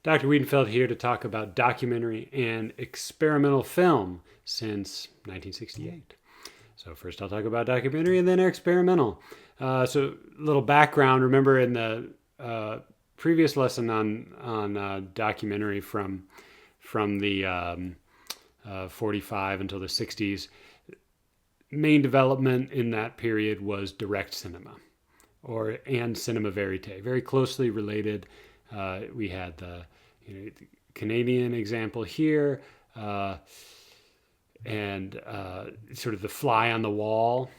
Dr. Wiedenfeld here to talk about documentary and experimental film since 1968. So first I'll talk about documentary and then experimental. So a little background. Remember in the previous lesson on documentary from the 45 until the 60s, main development in that period was direct cinema and cinema verite, very closely related. We had the Canadian example here, and sort of the fly on the wall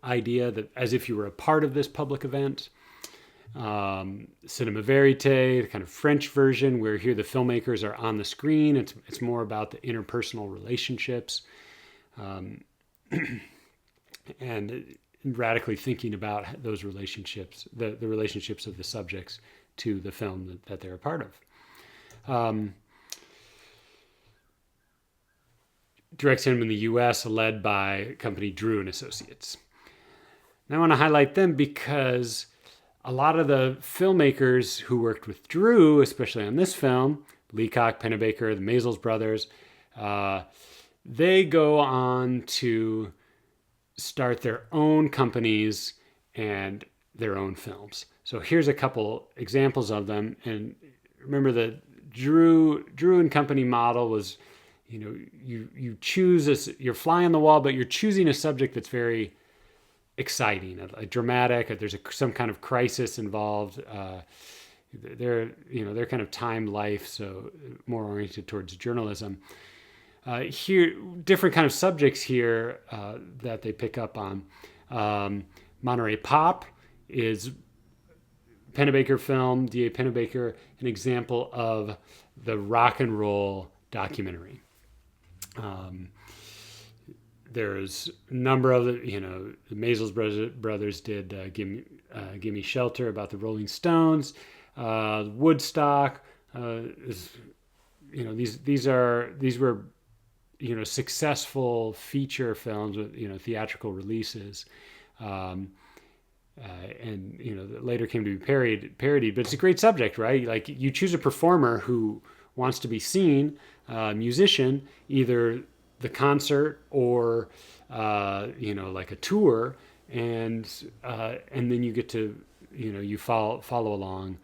idea that as if you were a part of this public event. Cinema verite, the kind of French version, where here the filmmakers are on the screen. It's more about the interpersonal relationships, and radically thinking about those relationships, the relationships of the subjects to the film that they're a part of. Direct cinema in the U.S. led by company Drew and Associates. Now I want to highlight them because a lot of the filmmakers who worked with Drew, especially on this film, Leacock, Pennebaker, the Maysles brothers, they go on to start their own companies and their own films. So here's a couple examples of them. And remember the Drew and Company model was, you choose you're fly on the wall, but you're choosing a subject that's very exciting, a dramatic. There's some kind of crisis involved. They're kind of time life, so more oriented towards journalism. Here, different kind of subjects here that they pick up on. Monterey Pop is Pennebaker film, D.A. Pennebaker, an example of the rock and roll documentary. There's a number of the Maysles brothers did Gimme Shelter about the Rolling Stones, Woodstock. These were successful feature films with theatrical releases. And later came to be parodied, but it's a great subject, right? Like you choose a performer who wants to be seen, musician, either the concert or like a tour, and then you get to you follow along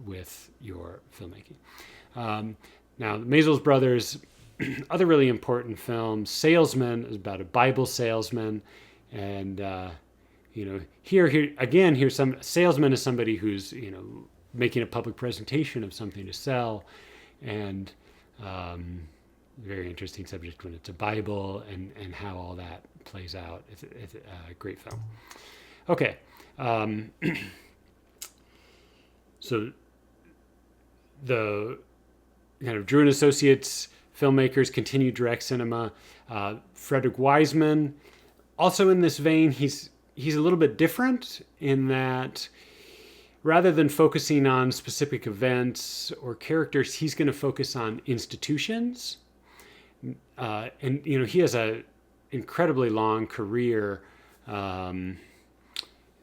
with your filmmaking. Now the Maysles brothers, other really important film, Salesman, is about a Bible salesman, and here again, here's some salesman is somebody who's making a public presentation of something to sell, and very interesting subject when it's a Bible and how all that plays out. It's a great film. Okay, so the kind of Drew and Associates filmmakers continue direct cinema. Frederick Wiseman, also in this vein, he's a little bit different in that rather than focusing on specific events or characters, he's going to focus on institutions. And he has a incredibly long career. I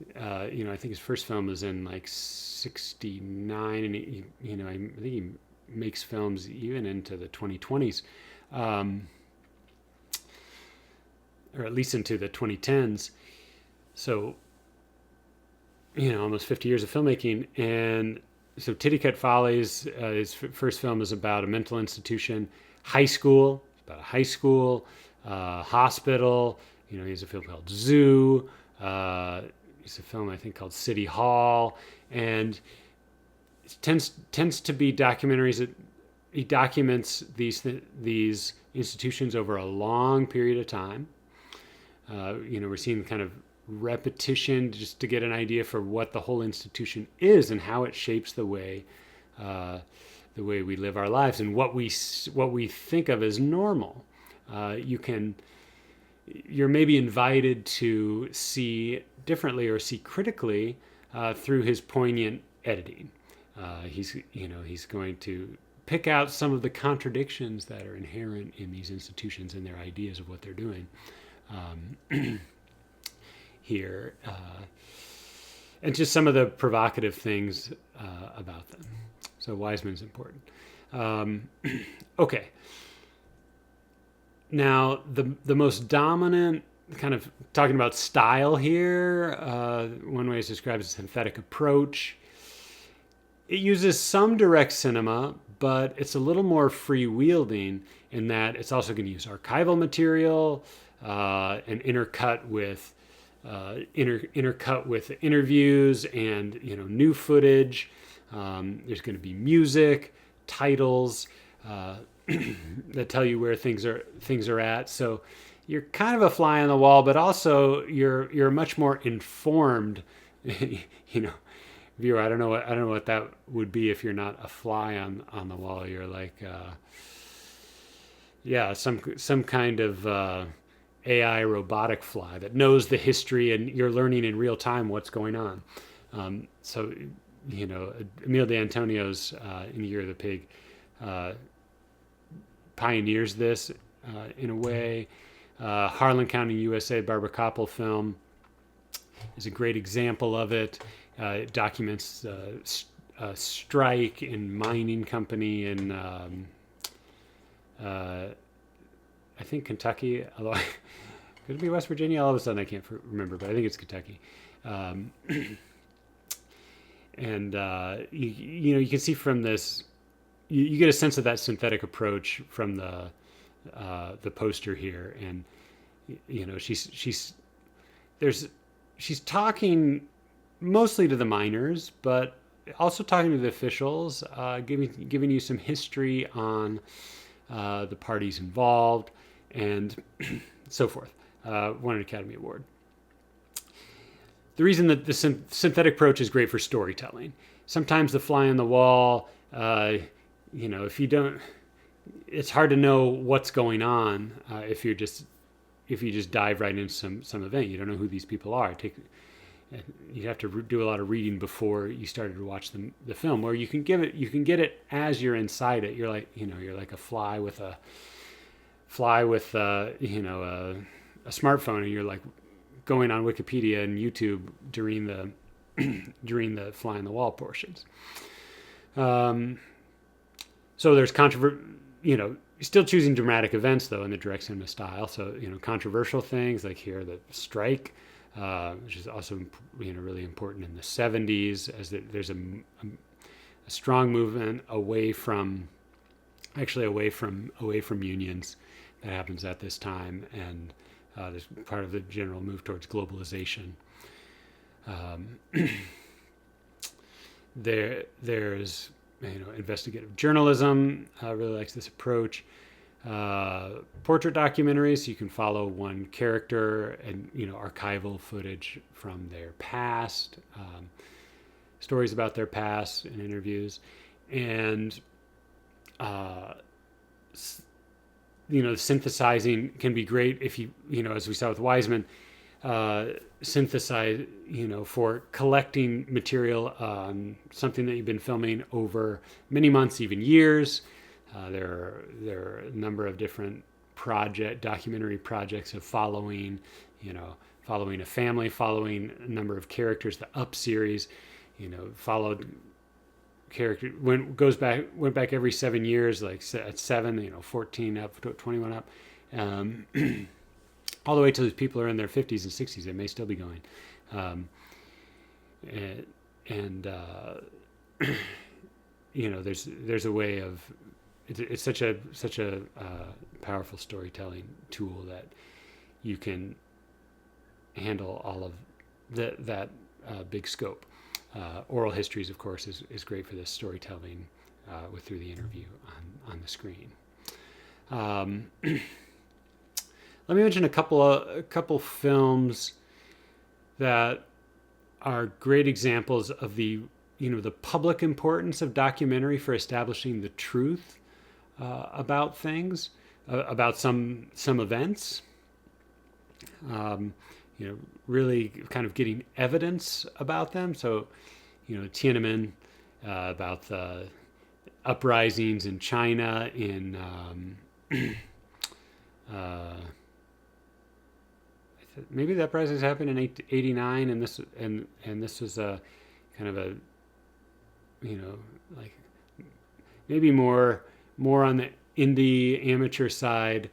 think his first film was in like '69, and I think he makes films even into the 2020s, or at least into the 2010s. So, almost 50 years of filmmaking. And so Titicut Follies, his first film is about a mental institution, high school, about a high school, hospital. He has a film called Zoo. It's a film I think called City Hall, and it tends to be documentaries that he documents these institutions over a long period of time. We're seeing kind of repetition just to get an idea for what the whole institution is and how it shapes the way we live our lives and what we think of as normal. You're maybe invited to see differently or see critically through his poignant editing. He's going to pick out some of the contradictions that are inherent in these institutions and their ideas of what they're doing. Here, and just some of the provocative things about them. So Wiseman's important. Okay. Now, the most dominant, kind of talking about style here, one way is described as a synthetic approach. It uses some direct cinema, but it's a little more freewheeling in that it's also going to use archival material and intercut with interviews and new footage. There's going to be music, titles that tell you where things are at. So you're kind of a fly on the wall, but also you're much more informed, viewer. I don't know what that would be if you're not a fly on the wall. You're like, some kind of AI robotic fly that knows the history, and you're learning in real time what's going on. So, Emile D'Antonio's In the Year of the Pig pioneers this in a way. Harlan County, USA, Barbara Koppel film is a great example of it. It documents a strike in mining company in, I think, Kentucky. Although could it be West Virginia? All of a sudden, I can't remember, but I think it's Kentucky. And you can see from this, you get a sense of that synthetic approach from the poster here, and she's talking mostly to the miners, but also talking to the officials, giving you some history on the parties involved, and so forth. Won an Academy Award. The reason that the synthetic approach is great for storytelling. Sometimes the fly on the wall, if you don't, it's hard to know what's going on if you just dive right into some event. You don't know who these people are. You have to do a lot of reading before you started to watch the film, or you can get it as you're inside it. You're like a fly with a smartphone, and you're like going on Wikipedia and YouTube during the fly on the wall portions. So there's still choosing dramatic events though in the direct cinema style. So controversial things like here the strike, which is also really important in the 70s, as there's a strong movement away from unions that happens at this time, and there's part of the general move towards globalization. There's investigative journalism really likes this approach. Portrait documentaries, so you can follow one character and archival footage from their past, stories about their past and interviews, and synthesizing can be great if you as we saw with Wiseman, synthesize for collecting material on something that you've been filming over many months, even years. There are a number of different documentary projects of following a family, following a number of characters. The Up series, followed character went back every 7 years, like at 7, 14 up to 21 up, all the way till these people are in their 50s and 60s. They may still be going, there's a way of it's such a powerful storytelling tool that you can handle all of that big scope. Oral histories, of course, is great for this storytelling through the interview on the screen. Let me mention a couple films that are great examples of the public importance of documentary for establishing the truth about things, about some events. Really kind of getting evidence about them. So, Tiananmen, about the uprisings in China in maybe the uprisings happened in 89, and this was a kind of a like maybe more on the indie amateur side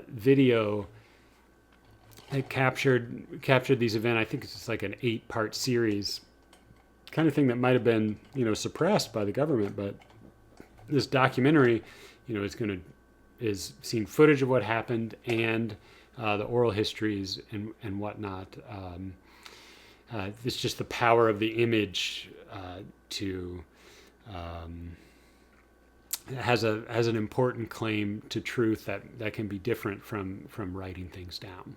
video that captured these events. I think it's just like an 8-part series, kind of thing that might have been suppressed by the government, but this documentary, is seeing footage of what happened and the oral histories and whatnot. It's just the power of the image to has an important claim to truth that can be different from writing things down.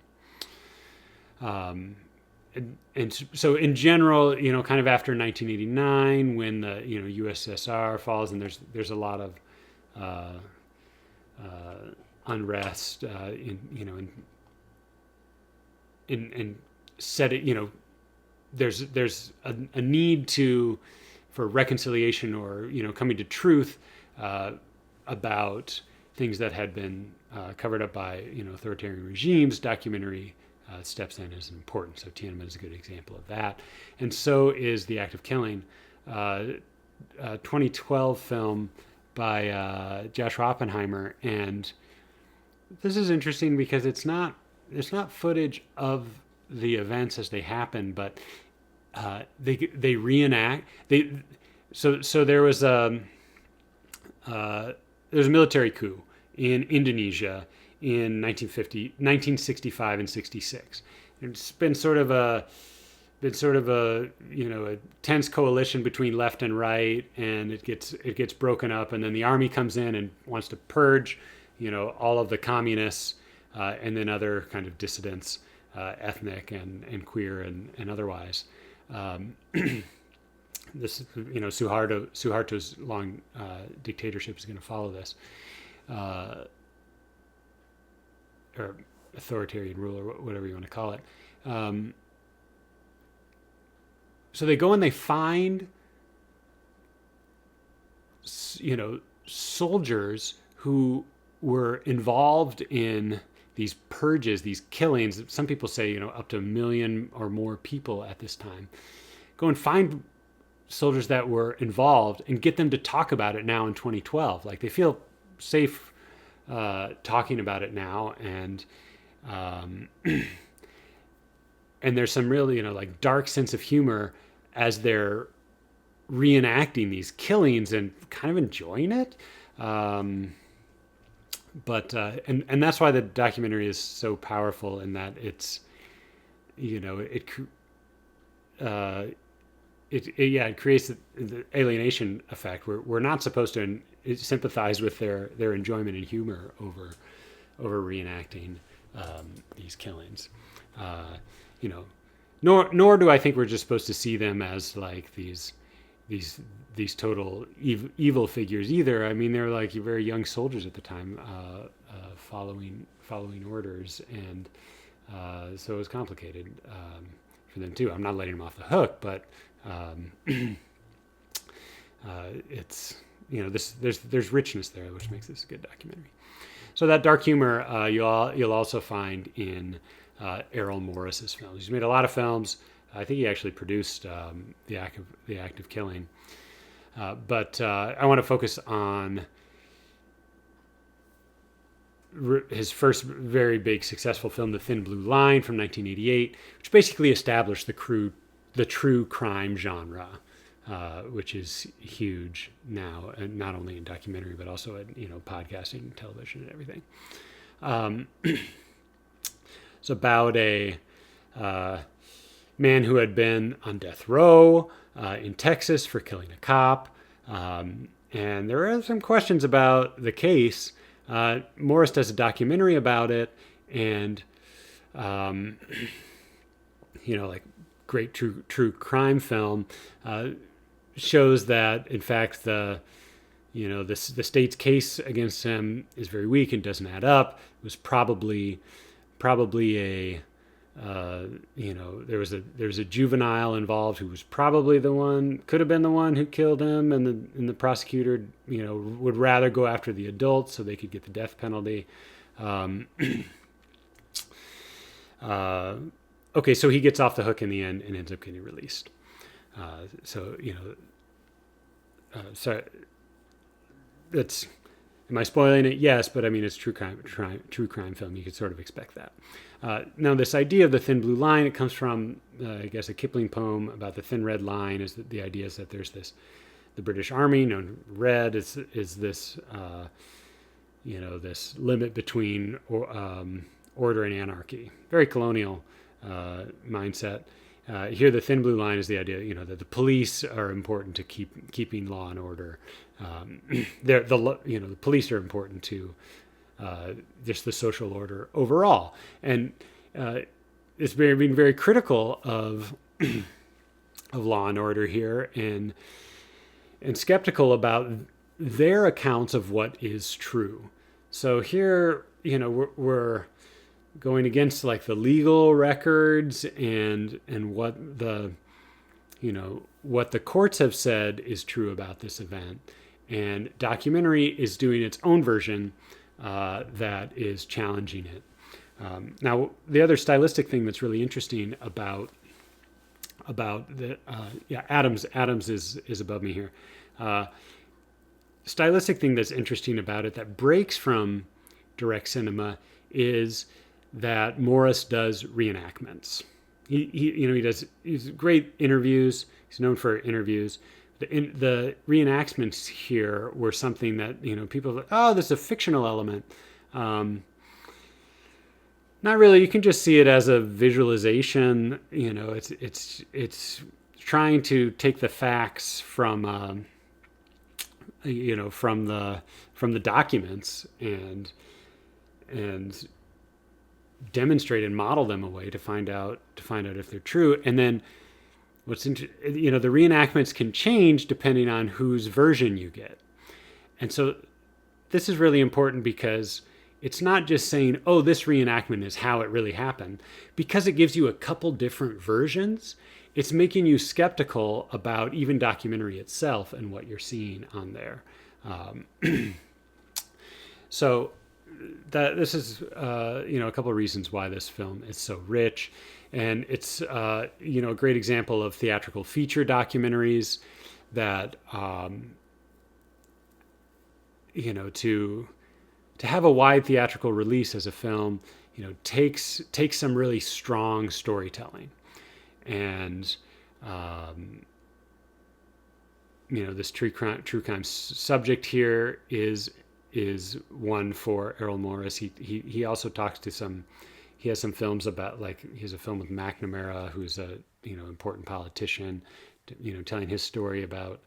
And so in general, kind of after 1989, when the USSR falls, and there's a lot of unrest in set it, there's a need for reconciliation or coming to truth about things that had been covered up by authoritarian regimes. Documentary steps in as important. So Tiananmen is a good example of that, and so is The Act of Killing, 2012 film by Joshua Oppenheimer. And this is interesting because it's not footage of the events as they happen, but they reenact. So there was a military coup in Indonesia in 1965 and 66. It's been sort of a a tense coalition between left and right, and it gets broken up, and then the army comes in and wants to purge all of the communists and then other kind of dissidents, ethnic and queer and otherwise. This Suharto's long dictatorship is going to follow this. Or authoritarian rule, or whatever you want to call it. So they go and they find, soldiers who were involved in these purges, these killings. Some people say, up to 1 million or more people at this time. Go and find soldiers that were involved and get them to talk about it now in 2012. Like, they feel safe talking about it now, and there's some really dark sense of humor as they're reenacting these killings and kind of enjoying it. But that's why the documentary is so powerful, in that it's it creates the alienation effect. We're not supposed to sympathize with their enjoyment and humor over reenacting these killings. Nor do I think we're just supposed to see them as like these total evil figures either. I mean, they're like very young soldiers at the time, following orders, and so it was complicated for them too. I'm not letting them off the hook, but it's there's richness there, which makes this a good documentary. So that dark humor you'll also find in Errol Morris's films. He's made a lot of films. I think he actually produced the Act of Killing. But I want to focus on his first very big successful film, The Thin Blue Line, from 1988, which basically established the true crime genre, which is huge now, and not only in documentary but also in podcasting, television, and everything. It's about a man who had been on death row in Texas for killing a cop, and there are some questions about the case. Morris does a documentary about it, and like great true crime film, shows that in fact the state's case against him is very weak and doesn't add up. It was probably a there was a juvenile involved who was probably could have been the one who killed him, and the prosecutor would rather go after the adults so they could get the death penalty. Okay, so he gets off the hook in the end and ends up getting released. So It's am I spoiling it? Yes, but I mean it's true crime film. You could sort of expect that. Now, this idea of the thin blue line, it comes from, I guess, a Kipling poem about the thin red line. Is that the idea is that there's this, the British Army, known red is this, this limit between order and anarchy. Very colonial mindset. Here, the thin blue line is the idea, that the police are important to keeping law and order. The police are important to just the social order overall, and it's being very critical of of law and order here, and skeptical about their accounts of what is true. So here, we're going against like the legal records and what the what the courts have said is true about this event, and documentary is doing its own version that is challenging it. Now, the other stylistic thing that's really interesting about the Adams is above me here. Stylistic thing that's interesting about it that breaks from direct cinema is that Morris does reenactments. He's great interviews. He's known for interviews. The reenactments here were something that people are like, oh, there's a fictional element. Not really. You can just see it as a visualization. It's trying to take the facts from from the documents and demonstrate and model them away to find out if they're true. And then the reenactments can change depending on whose version you get. And so this is really important because it's not just saying, oh, this reenactment is how it really happened. Because it gives you a couple different versions, it's making you skeptical about even documentary itself and what you're seeing on there. So this is a couple of reasons why this film is so rich, and it's a great example of theatrical feature documentaries that to have a wide theatrical release as a film takes some really strong storytelling, and this true crime subject here is one for Errol Morris. He also talks to he has some films about, like, he has a film with McNamara, who's a important politician, telling his story about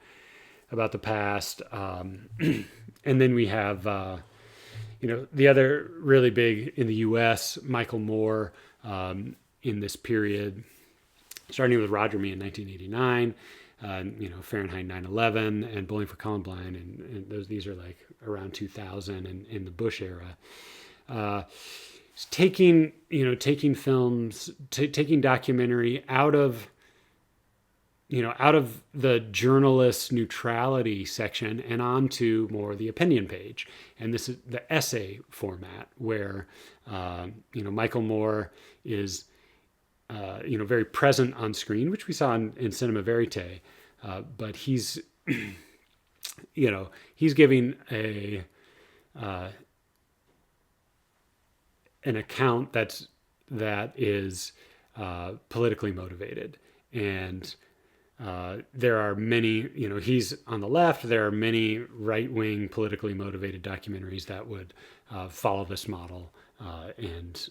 the past. And then we have the other really big in the U.S., Michael Moore, in this period, starting with Roger Me in 1989. Fahrenheit 9/11 and Bowling for Columbine, and these are like around 2000 and in the Bush era. Taking films, taking documentary out of the journalist neutrality section and onto more the opinion page. And this is the essay format where Michael Moore is very present on screen, which we saw in Cinema Verite, but he's he's giving an account that is politically motivated, and there are many, he's on the left. There are many right-wing politically motivated documentaries that would follow this model and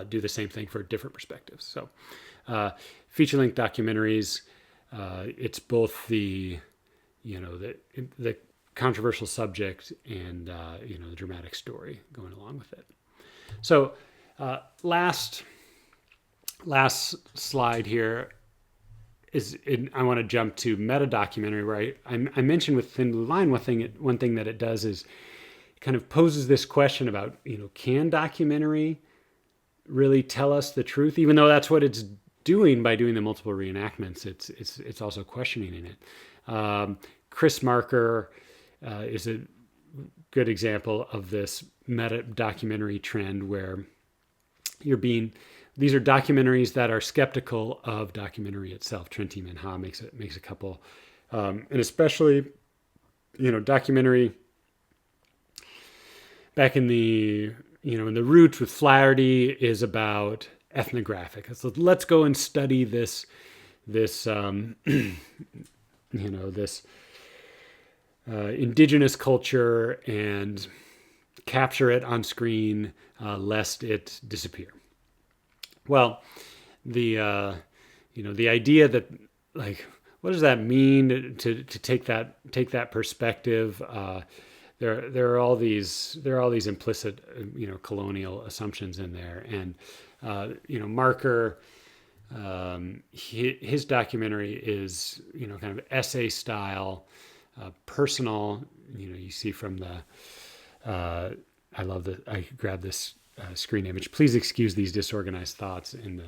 do the same thing for different perspectives. So feature-length documentaries, it's both the controversial subject and the dramatic story going along with it. So last slide here is I want to jump to meta documentary, where I mentioned with Thin Blue Line, one thing that it does is it kind of poses this question about, can documentary really tell us the truth? Even though that's what it's doing by doing the multiple reenactments, it's also questioning in it. Chris Marker is a good example of this meta documentary trend where these are documentaries that are skeptical of documentary itself. Trent E. Manha makes a couple, and especially documentary back in the, in the roots with Flaherty is about ethnographic. So let's go and study this this indigenous culture and capture it on screen, lest it disappear. Well, the idea that, like, what does that mean to take that perspective? There are all these implicit colonial assumptions in there, and Marker, his documentary is kind of essay style, personal. You see from the I grabbed this screen image. Please excuse these disorganized thoughts in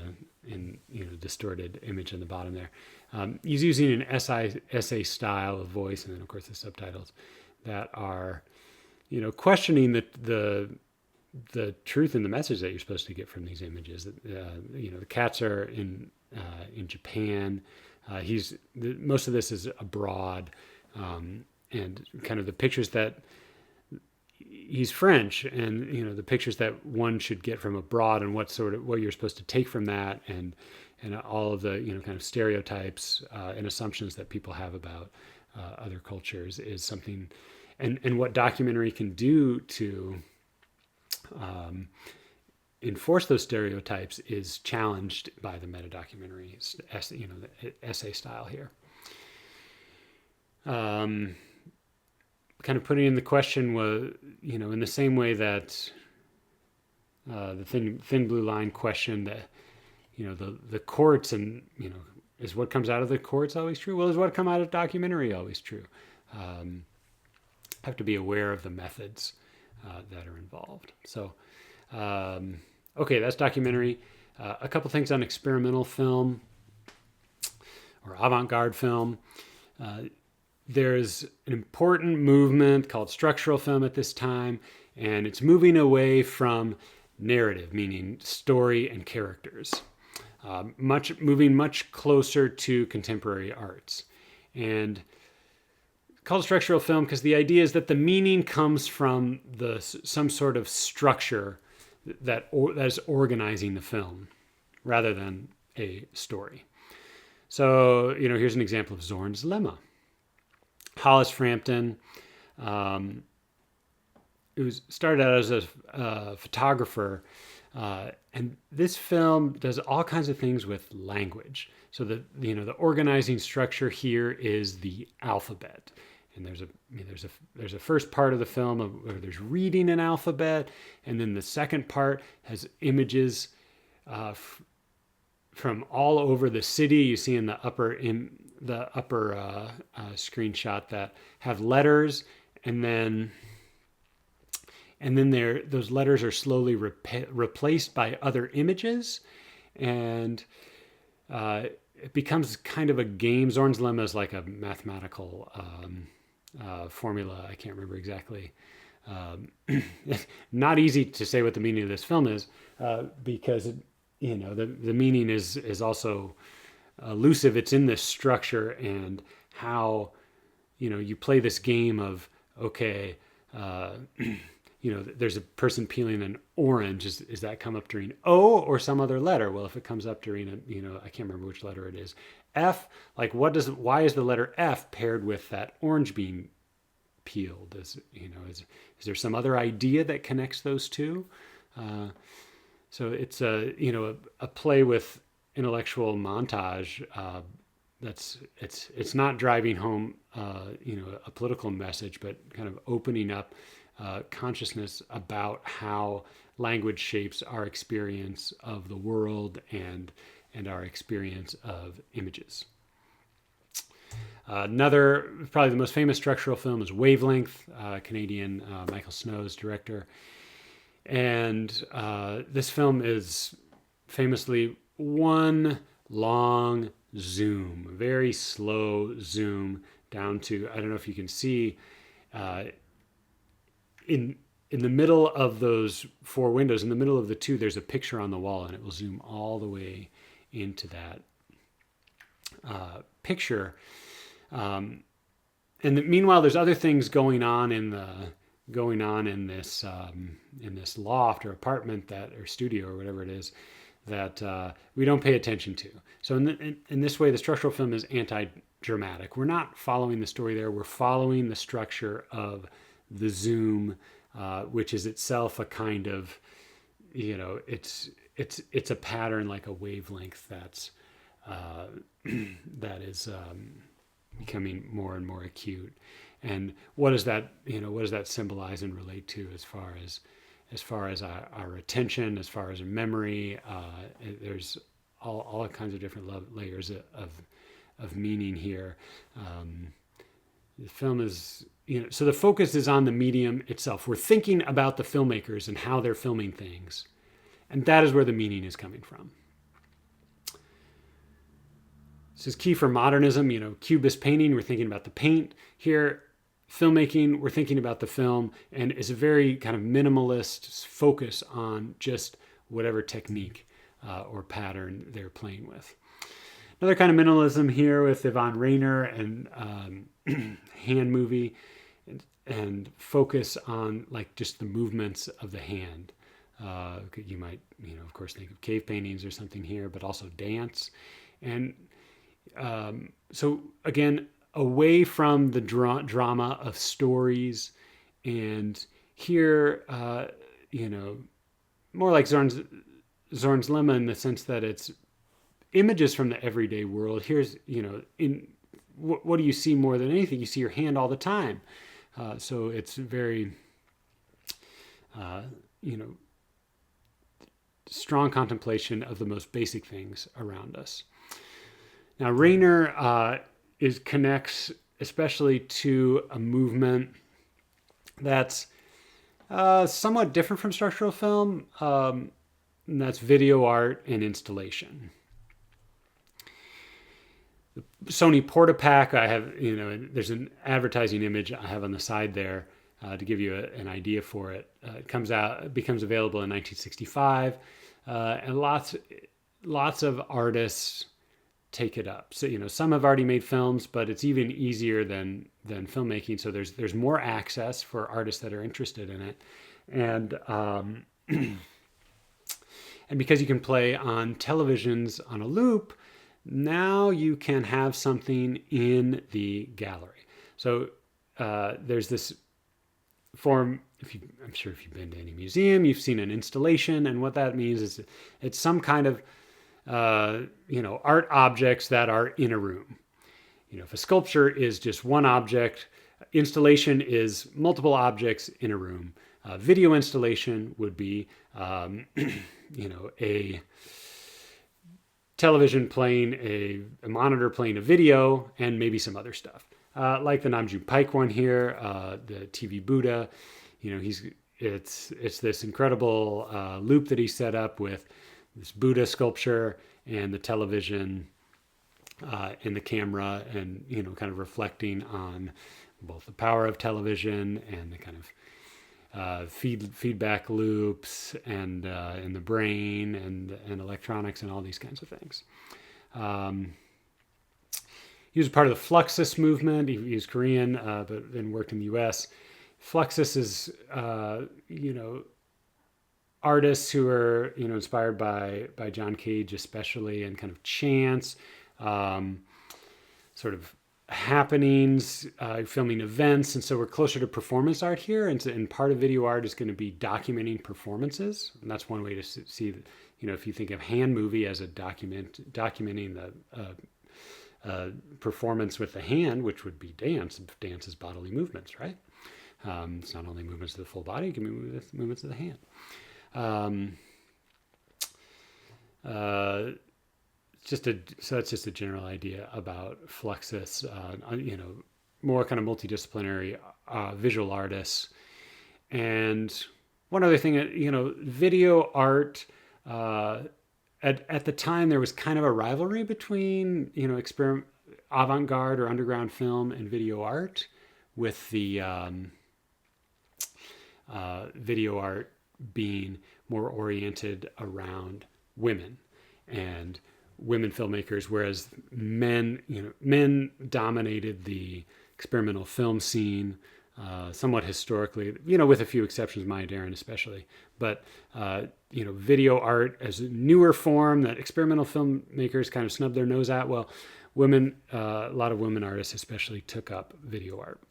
distorted image in the bottom there. He's using an essay style of voice, and then of course the subtitles that are questioning the truth and the message that you're supposed to get from these images. The cats are in Japan. Most of this is abroad, and kind of the pictures that he's French, and the pictures that one should get from abroad, and what you're supposed to take from that, and all of the kind of stereotypes and assumptions that people have about other cultures is something, and what documentary can do to enforce those stereotypes is challenged by the meta documentary, the essay style here. Kind of putting in the question was, in the same way that the thin blue line question that, the courts and, is what comes out of the courts always true? Well, is what come out of documentary always true? Have to be aware of the methods that are involved. So, okay, that's documentary. A couple things on experimental film or avant-garde film. There's an important movement called structural film at this time, and it's moving away from narrative, meaning story and characters, moving much closer to contemporary arts. And called structural film because the idea is that the meaning comes from some sort of structure that is organizing the film rather than a story. So, here's an example of Zorn's Lemma. Hollis Frampton, who started out as a photographer, and this film does all kinds of things with language. So the organizing structure here is the alphabet, and there's a first part of the film where there's reading an alphabet, and then the second part has images from all over the city. You see in the upper screenshot that have letters, and then those letters are slowly replaced by other images, and it becomes kind of a game. Zorn's Lemma is like a mathematical formula. I can't remember exactly. Not easy to say what the meaning of this film is, because the meaning is also elusive. It's in this structure and how you play this game of, okay, there's a person peeling an orange. Is that come up during O or some other letter? Well, if it comes up during I can't remember which letter it is. F, like why is the letter F paired with that orange being peeled? Is there some other idea that connects those two? So it's a play with intellectual montage. It's not driving home a political message, but kind of opening up consciousness about how language shapes our experience of the world and our experience of images. Another, probably the most famous structural film is Wavelength, Canadian Michael Snow's director. And this film is famously one long zoom, very slow zoom down to, I don't know if you can see, in the middle of those four windows, in the middle of the two, there's a picture on the wall, and it will zoom all the way into that picture. And meanwhile, there's other things going on in this loft or apartment that or studio or whatever it is that we don't pay attention to. So in this way, the structural film is anti-dramatic. We're not following the story there. We're following the structure of the zoom, which is itself a kind of, it's a pattern like a wavelength that's that is becoming more and more acute. And what does that symbolize and relate to as far as our attention, as far as our memory? There's all kinds of different layers of meaning here. The film is, so the focus is on the medium itself. We're thinking about the filmmakers and how they're filming things, and that is where the meaning is coming from. This is key for modernism. Cubist painting, we're thinking about the paint. Here, filmmaking, we're thinking about the film, and it's a very kind of minimalist focus on just whatever technique or pattern they're playing with. Another kind of minimalism here with Yvonne Rainer and hand movie, and focus on like just the movements of the hand. You might, of course, think of cave paintings or something here, but also dance. And so again, away from the drama of stories, and here, more like Zorn's Lemma in the sense that it's images from the everyday world. Here's, what do you see more than anything? You see your hand all the time. So it's very, strong contemplation of the most basic things around us. Now, Rainer connects especially to a movement that's somewhat different from structural film, and that's video art and installation. The Sony Portapak, I have, there's an advertising image I have on the side there to give you an idea for it. It becomes available in 1965, and lots of artists take it up. So, some have already made films, but it's even easier than filmmaking. So there's more access for artists that are interested in it. And and because you can play on televisions on a loop, now you can have something in the gallery. So there's this form, I'm sure if you've been to any museum, you've seen an installation, and what that means is it's some kind of art objects that are in a room. If a sculpture is just one object, installation is multiple objects in a room. Video installation would be, a television playing a monitor playing a video and maybe some other stuff. Like the Nam June Paik one here, the TV Buddha, it's this incredible loop that he set up with this Buddha sculpture and the television in the camera, and kind of reflecting on both the power of television and the kind of feedback loops and in the brain and electronics and all these kinds of things. He was part of the Fluxus movement. He was Korean, but then worked in the U.S. Fluxus is artists who are inspired by John Cage especially, and kind of chance, sort of happenings, filming events. And so we're closer to performance art here, and part of video art is going to be documenting performances, and that's one way to see that, if you think of hand movie as a documenting the performance with the hand, which would be dance. Dance is bodily movements, right? It's not only movements of the full body, it can be movements of the hand. So that's just a general idea about Fluxus, more kind of multidisciplinary visual artists. And one other thing, video art, at the time there was kind of a rivalry between, avant-garde or underground film and video art, with the video art being more oriented around women and women filmmakers, whereas men dominated the experimental film scene, somewhat historically, you know, with a few exceptions, Maya Deren especially. But, you know, video art as a newer form that experimental filmmakers kind of snubbed their nose at. Well, women, a lot of women artists especially took up video art.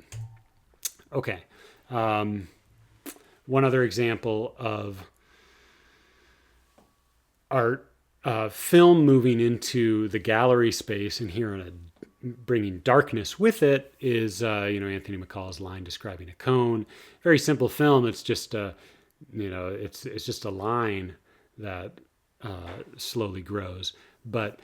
Okay. One other example of art, film moving into the gallery space, and here on a bringing darkness with it is, you know, Anthony McCall's line describing a cone. Very simple film. It's just a, you know, it's just a line that slowly grows. But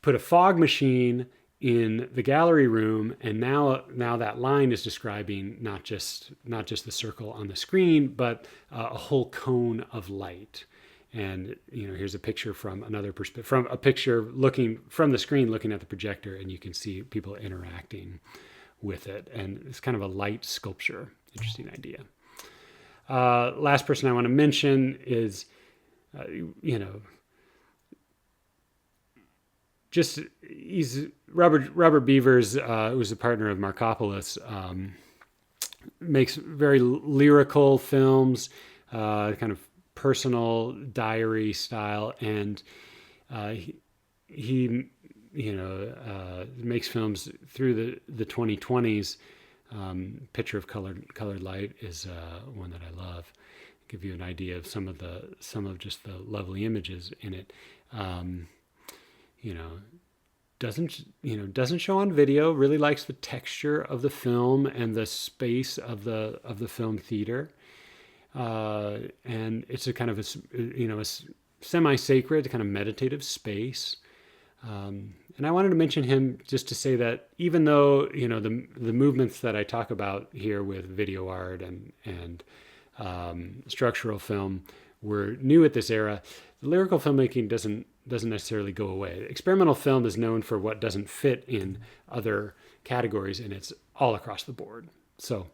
put a fog machine in the gallery room, and now that line is describing not just the circle on the screen, but a whole cone of light. And, you know, here's a picture from another perspective, from a picture looking from the screen, looking at the projector, and you can see people interacting with it. And it's kind of a light sculpture. Interesting idea. Last person I want to mention is, you know, just he's Robert Beavers, who's a partner of Markopolis, makes very lyrical films, kind of personal diary style, and he you know, makes films through the 2020s. Picture of colored light is one that I love. Give you an idea of some of just the lovely images in it. You know, doesn't show on video. Really likes the texture of the film and the space of the film theater. And it's a kind of a semi-sacred, kind of meditative space. And I wanted to mention him just to say that even though, you know, the movements that I talk about here with video art and structural film were new at this era, the lyrical filmmaking doesn't necessarily go away. Experimental film is known for what doesn't fit in other categories, and it's all across the board. So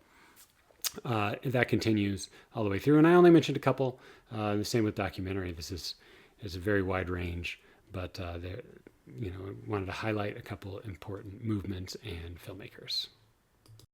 that continues all the way through. And I only mentioned a couple. The same with documentary. This is a very wide range, but you know, I wanted to highlight a couple important movements and filmmakers.